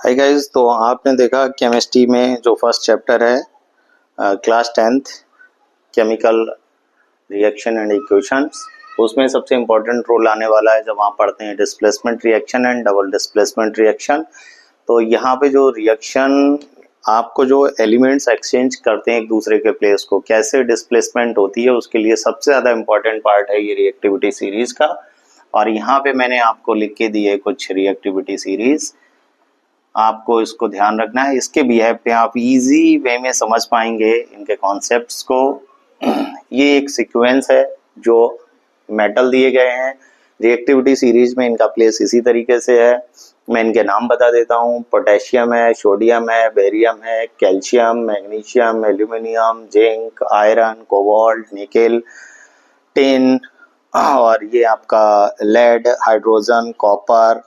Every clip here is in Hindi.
हाय गाइस, तो आपने देखा केमिस्ट्री में जो फर्स्ट चैप्टर है class 10th chemical reaction and equations, उसमें सबसे इम्पोर्टेंट रोल आने वाला है जब आप पढ़ते हैं displacement reaction and double displacement reaction. तो यहाँ पे जो रिएक्शन आपको जो एलिमेंट्स एक्सचेंज करते हैं एक दूसरे के प्लेस को कैसे डिस्प्लेसमेंट होती है, उसके लिए सबसे ज़्यादा इम्पोर्टेंट पार्ट है ये रिएक्टिविटी सीरीज का। और यहाँ पे मैंने आपको लिख के दिए कुछ रिएक्टिविटी सीरीज, आपको इसको ध्यान रखना है। इसके बिहेव पे आप इजी वे में समझ पाएंगे इनके कॉन्सेप्ट्स को। ये एक सीक्वेंस है जो मेटल दिए गए हैं रिएक्टिविटी सीरीज में, इनका प्लेस इसी तरीके से है। मैं इनके नाम बता देता हूँ। पोटेशियम है, सोडियम है, बेरियम है, calcium, magnesium, aluminium, zinc, iron, cobalt, nickel, tin, और ये आपका लेड, हाइड्रोजन, कॉपर,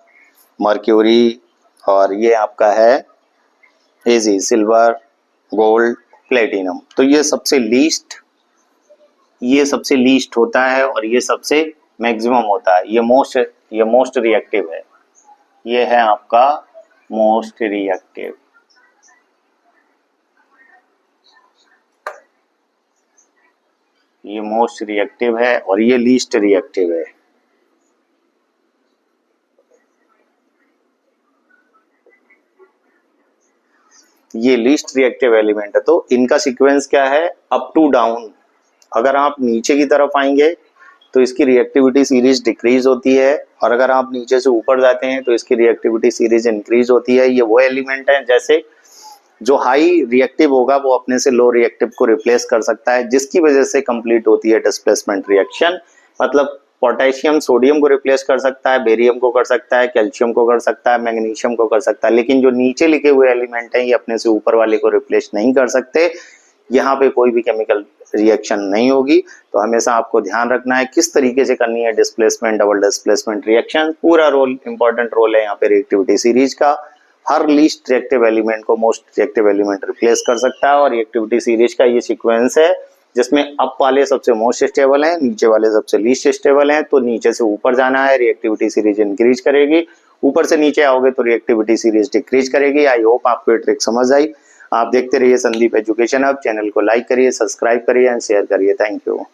मर्क्यूरी, और ये आपका है एजी, सिल्वर, गोल्ड, प्लेटिनम। तो ये सबसे लीस्ट होता है और ये सबसे मैक्सिमम होता है। ये मोस्ट रिएक्टिव है। ये है आपका मोस्ट रिएक्टिव। ये मोस्ट रिएक्टिव है और ये लीस्ट रिएक्टिव है। ये लीस्ट रिएक्टिव एलिमेंट है। तो इनका सीक्वेंस क्या है, अप टू डाउन। अगर आप नीचे की तरफ आएंगे तो इसकी रिएक्टिविटी सीरीज डिक्रीज होती है, और अगर आप नीचे से ऊपर जाते हैं तो इसकी रिएक्टिविटी सीरीज इंक्रीज होती है। ये वो एलिमेंट है जैसे जो हाई रिएक्टिव होगा वो अपने से लो रिएक्टिव को रिप्लेस कर सकता है, जिसकी वजह से कंप्लीट होती है डिस्प्लेसमेंट रिएक्शन। मतलब पोटेशियम सोडियम को रिप्लेस कर सकता है, बेरियम को कर सकता है, कैल्शियम को कर सकता है, मैग्नीशियम को कर सकता है, लेकिन जो नीचे लिखे हुए एलिमेंट हैं ये अपने से ऊपर वाले को रिप्लेस नहीं कर सकते। यहाँ पे कोई भी केमिकल रिएक्शन नहीं होगी। तो हमेशा आपको ध्यान रखना है किस तरीके से करनी है डिस्प्लेसमेंट डबल डिस्प्लेसमेंट रिएक्शन। पूरा रोल इंपॉर्टेंट रोल है यहाँ पे रिएक्टिविटी सीरीज का। हर लीस्ट रिएक्टिव एलिमेंट को मोस्ट रिएक्टिव एलिमेंट रिप्लेस कर सकता है, और रिएक्टिविटी सीरीज का ये सीक्वेंस है जिसमें अप वाले सबसे मोस्ट स्टेबल हैं, नीचे वाले सबसे लीस्ट स्टेबल हैं। तो नीचे से ऊपर जाना है, रिएक्टिविटी सीरीज इंक्रीज करेगी। ऊपर से नीचे आओगे तो रिएक्टिविटी सीरीज डिक्रीज करेगी। आई होप आपको ये ट्रिक समझ आई। आप देखते रहिए संदीप एजुकेशन हब। चैनल को लाइक करिए, सब्सक्राइब करिए एंड शेयर करिए। Thank you.